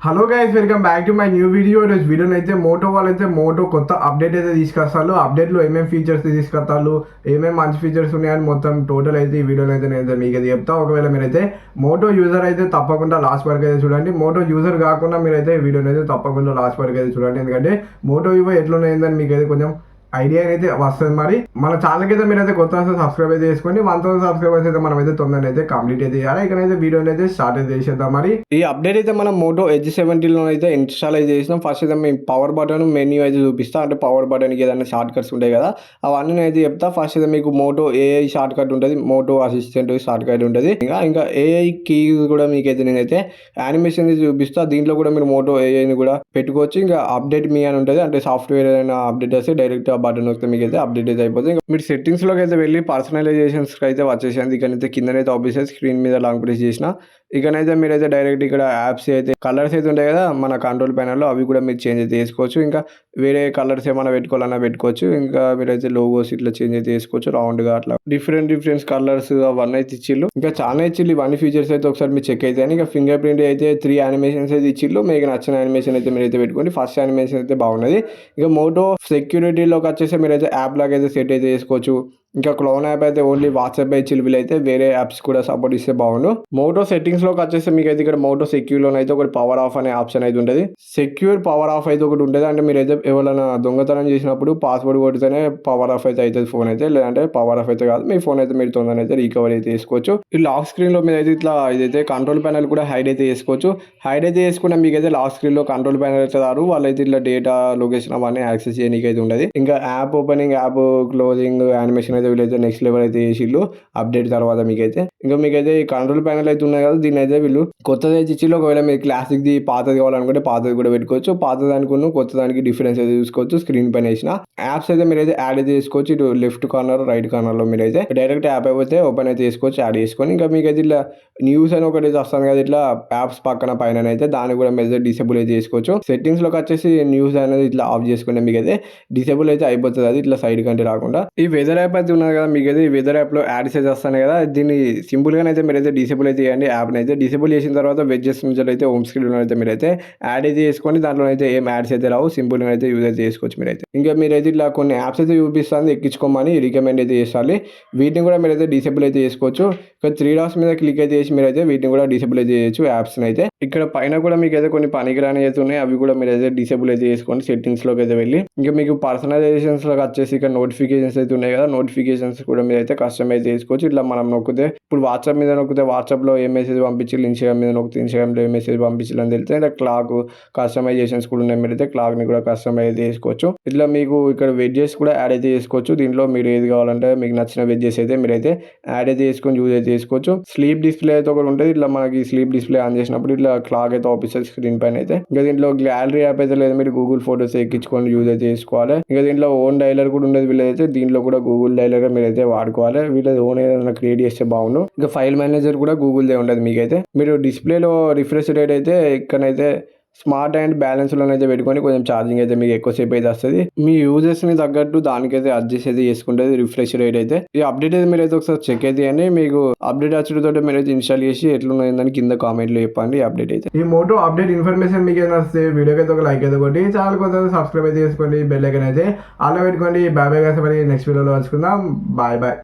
Hello guys, welcome back to my new video. ఈరోజు వీడియోని అయితే మోటో వాళ్ళు అయితే మోటో కొత్త అప్డేట్ అయితే తీసుకొస్తారు. అప్డేట్లో ఏమేమి ఫీచర్స్ తీసుకొస్తారు, ఏమేమి మంచి ఫీచర్స్ ఉన్నాయని మొత్తం టోటల్ అయితే ఈ వీడియోలో అయితే నేను మీకు అయితే చెప్తా. ఒకవేళ మీరైతే మోటో యూజర్ అయితే తప్పకుండా లాస్ట్ వరకు అయితే చూడండి. మోటో యూజర్ కాకుండా మీరైతే ఈ వీడియోని అయితే తప్పకుండా లాస్ట్ వరకు అయితే చూడండి. ఎందుకంటే మోటో యూవో ఎట్లున్నాయిందని మీకు అయితే కొంచెం ఐడియా అయితే వస్తుంది. మరి మన ఛానల్కి అయితే మీరైతే కొత్త సబ్స్క్రైబ్ అయితే చేసుకోండి. 1000 సబ్స్క్రైబర్స్ అయితే మనం అయితే తొందరగా అయితే కంప్లీట్ అయితే చేయాలి. ఇక్కడైతే వీడియోని అయితే స్టార్ట్ అయితే చేసేద్దాం. మరి ఈ అప్డేట్ అయితే మనం మోటో ఎడ్జ్ 70లో అయితే ఇన్స్టాల్ అయితే చేసినాం. ఫస్ట్ అయితే మేము పవర్ బటన్ మెన్యూ అయితే చూపిస్తా. అంటే పవర్ బటన్కి ఏదైనా షార్ట్ కట్స్ ఉంటాయి కదా, అవన్నీ అయితే చెప్తా. ఫస్ట్ అయితే మీకు మోటో ఏఐ షార్ట్ కట్ ఉంటుంది, మోటో అసిస్టెంట్ షార్ట్ కట్ ఉంటుంది, ఇంకా ఏఐ కీ కూడా మీకైతే నేనైతే యానిమేషన్ చూపిస్తా. దీంట్లో కూడా మీరు మోటో ఏఐని కూడా పెట్టుకోవచ్చు. ఇంకా అప్డేట్ మీ అని ఉంటుంది, అంటే సాఫ్ట్వేర్ ఏదైనా అప్డేట్ వస్తే డైరెక్ట్ బటన్ వస్తే మీకు అయితే అప్డేట్ అయితే అయిపోతుంది. మీరు సెట్టింగ్స్ లోకి అయితే వెళ్ళి పర్సనలైజేషన్స్ అయితే వచ్చేసింది. ఇక్కడైతే కిందనైతే ఆఫీసెస్ స్క్రీన్ మీద లాంగ్ ప్రెస్ చేసిన ఇకనైతే మీరైతే డైరెక్ట్ ఇక్కడ యాప్స్ అయితే కలర్స్ అయితే ఉంటాయి కదా మన కంట్రోల్ ప్యానల్లో, అవి కూడా మీరు చేంజ్ అయితే చేసుకోవచ్చు. ఇంకా వేరే కలర్స్ ఏమైనా పెట్టుకోవాలన్నా పెట్టుకోవచ్చు. ఇంకా మీరైతే లోగోస్ ఇట్లా చేంజ్ అయితే చేసుకోవచ్చు, రౌండ్గా అట్లా డిఫరెంట్ కలర్స్ అవన్నీ అయితే ఇచ్చిళ్ళు. ఇంకా చాలా ఇచ్చిళ్ళు. ఇవన్నీ ఫీచర్స్ అయితే ఒకసారి మీరు చెక్ అయితే. ఇంకా ఫింగర్ ప్రింట్ అయితే 3 యానిమేషన్స్ అయితే ఇచ్చిళ్ళు. మీకు నచ్చిన యానిమేషన్ అయితే మీరు అయితే పెట్టుకోండి. ఫస్ట్ యానిమేషన్ అయితే బాగున్నది. ఇక మోటో సెక్యూరిటీలోకి వచ్చేసి మీరైతే యాప్ లాగా అయితే సెట్ అయితే చేసుకోవచ్చు. ఇంకా క్లోన్ యాప్ అయితే ఓన్లీ వాట్సాప్ అయితే వీలైతే వేరే యాప్స్ కూడా సపోర్ట్ ఇస్తే బాగుండు. మోటో సెట్టింగ్స్ లోకి వచ్చేసి మీకు అయితే ఇక్కడ మోటో సెక్యూర్ లోన్ అయితే ఒకటి పవర్ ఆఫ్ అనే ఆప్షన్ అయితే ఉంటుంది. సెక్యూర్ పవర్ ఆఫ్ అయితే ఒకటి ఉంటుంది. అంటే మీరు అయితే ఎవరైనా దొంగతనం చేసినప్పుడు పాస్వర్డ్ కొడితేనే పవర్ ఆఫ్ అయితే అవుతుంది ఫోన్ అయితే, లేదంటే పవర్ ఆఫ్ అయితే కాదు. మీ ఫోన్ అయితే మీరు తొందరగా అయితే రికవర్ అయితే చేసుకోవచ్చు. ఈ లాక్ స్క్రీన్ లో మీద అయితే ఇట్లా ఇదైతే కంట్రోల్ ప్యానల్ కూడా హైడ్ అయితే చేసుకోవచ్చు. హైడ్ అయితే చేసుకున్న మీకు అయితే లాక్ స్క్రీన్ లో కంట్రోల్ ప్యానల్ అయితే రారు. వాళ్ళైతే ఇట్లా డేటా లొకేషన్ అవన్నీ యాక్సెస్ చేయడానికి అయితే ఉండదు. ఇంకా app opening, app closing, animation అయితే వీళ్ళైతే నెక్స్ట్ లెవెల్ అయితే చేసిళ్ళు అప్డేట్ తర్వాత. మీకైతే ఇంకా మీకైతే ఈ కంట్రోల్ ప్యానల్ అయితే ఉన్నాయి కదా, దీన్ని అయితే వీళ్ళు కొత్తది అయితే ఇచ్చిళ్ళు. ఒకవేళ మీరు క్లాసిక్ ది పాతది కావాలనుకుంటే పాతది కూడా పెట్టుకోవచ్చు. పాతదానికి కొత్త దానికి డిఫరెన్స్ అయితే చూసుకోవచ్చు. స్క్రీన్ పైన వేసిన యాప్స్ అయితే మీరైతే యాడ్ అయితే చేసుకోవచ్చు. ఇటు లెఫ్ట్ కార్నర్, రైట్ కార్నర్ లో మీరైతే డైరెక్ట్ యాప్ అయితే ఓపెన్ అయితే చేసుకోవచ్చు, యాడ్ చేసుకొని. ఇంకా మీకైతే ఇట్లా న్యూస్ అని ఒకటి వస్తాను కదా, ఇట్లా యాప్స్ పక్కన పైన అయితే దాన్ని కూడా మీరు డిసేబుల్ అయితే చేసుకోవచ్చు. సెట్టింగ్స్ లోకి వచ్చేసి న్యూస్ అనేది ఇట్లా ఆఫ్ చేసుకుంటే మీకైతే డిసేబుల్ అయితే అయిపోతుంది. అది ఇట్లా సైడ్ కంటే రాకుండా. ఈ వెదర్ యాప్ అయితే ఉన్నది కదా, మీకైతే ఈ వెదర్ యాప్ లో యాడ్స్ అయితే వస్తాయి కదా, దీన్ని సింపుల్ గా అయితే మీరైతే డిసేబుల్ అయితే చేయండి. యాప్ అయితే డిసేబుల్ చేసిన తర్వాత వెడ్జెస్ నుంచి అయితే హోమ్ స్క్రీన్ అయితే మీరైతే యాడ్ అయితే చేసుకొని దాంట్లో అయితే ఏం యాడ్స్ అయితే రావు. సింపుల్ గా అయితే యూజ్ అయితే చేసుకోవచ్చు మీరైతే. ఇంకా మీరైతే ఇట్లా కొన్ని యాప్స్ అయితే చూపిస్తుంది, ఎక్కించుకోమని రికమెండ్ అయితే చేయాలి. వీటిని కూడా మీరైతే డిసేబుల్ అయితే చేసుకోవచ్చు. ఇక్కడ 3 డాట్స్ మీద క్లిక్ అయితే చేసి మీరైతే వీటిని కూడా డిసేబుల్ అయితే చేయొచ్చు యాప్స్ అయితే. ఇక్కడ పైన కూడా మీకు అయితే కొన్ని పనికిరాని అయితే ఉన్నాయి, అవి కూడా మీరు అయితే డిసేబుల్ అయితే చేసుకోండి సెట్టింగ్స్ లోకి అయితే వెళ్ళి. ఇంకా మీకు పర్సనలైజేషన్స్ లోకి వచ్చేసి ఇక్కడ నోటిఫికేషన్స్ అయితే ఉన్నాయి కదా, నోటిఫికేషన్స్ కూడా మీరు అయితే కస్టమైజ్ అయితే చేసుకోవచ్చు. ఇట్లా మనం నొక్కితే ఇప్పుడు వాట్సాప్ మీద నొక్కితే వాట్సాప్ లో ఏ మెసేజ్ పంపించాలి, ఇన్స్టాగ్రామ్ మీద నొక్కితే ఇన్స్టాగ్రామ్ లో ఏ మెసేజ్ పంపించాలి అని తెలితే ఇలా క్లాక్ కస్టమైజేషన్స్ కూడా ఉన్నాయి. మీరు అయితే క్లాక్ ని కూడా కస్టమైజ్ అయితే చేసుకోవచ్చు. ఇట్లా మీకు ఇక్కడ వెడ్జెస్ కూడా యాడ్ అయితే చేసుకోవచ్చు. దీంట్లో మీరు ఏది కావాలంటే మీకు నచ్చిన వెడ్జెస్ అయితే మీరైతే యాడ్ అయితే చేసుకొని యూజ్ అయితే చేసుకోవచ్చు. స్లీప్ డిస్ప్లే అయితే ఒకటి ఉంటుంది. ఇట్లా మనకి స్లీప్ డిస్ప్లే ఆన్ చేసినప్పుడు ఇట్లా క్లాక్ అయితే ఆఫీసర్ స్క్రీన్ పైన అయితే. ఇంకా దీంట్లో గ్యాలరీ యాప్ అయితే లేదు, మీరు గూగుల్ ఫోటోస్ ఎక్కించుకొని యూజ్ అయితే చేసుకోవాలి. ఇంకా దీంట్లో ఓన్ డైలర్ కూడా ఉండేది వీళ్ళైతే, దీంట్లో కూడా గూగుల్ డైలర్ మీరైతే వాడుకోవాలి. వీళ్ళది ఓన్ ఏదైనా క్రియేట్ చేస్తే బాగుండు. ఇంకా ఫైల్ మేనేజర్ కూడా గూగుల్దే ఉండదు మీకైతే. మీరు డిస్ప్లేలో రిఫ్రెష్ రేట్ అయితే ఇక్కడైతే స్మార్ట్ అండ్ బ్యాలెన్స్ లో అయితే పెట్టుకొని కొంచెం ఛార్జింగ్ అయితే మీకు ఎక్కువసేపు అయితే వస్తుంది. మీ యూజర్స్ ని తగ్గట్టు దానికైతే అడ్జస్ట్ అయితే చేసుకుంటుంది రిఫ్రెష్ రేట్ అయితే. ఈ అప్డేట్ అయితే మీరైతే ఒకసారి చెక్ అయితే అని మీకు అప్డేట్ వచ్చేటతో మీరైతే ఇన్స్టాల్ చేసి ఎట్లున్నదని కింద కామెంట్ లో చెప్పండి. అప్డేట్ అయితే ఈ మోటో అప్డేట్ ఇన్ఫర్మేషన్ మీకు ఏదైనా వస్తే వీడియోకి అయితే ఒక లైక్ అయితే కొట్టి ఛానల్ కొంచెం సబ్స్క్రైబ్ అయితే చేసుకోండి, బెల్ ఐకాన్ అయితే అలా పెట్టుకోండి. Bye bye. నెక్స్ట్ వీడియోలో కలుసుకుందాం. Bye bye.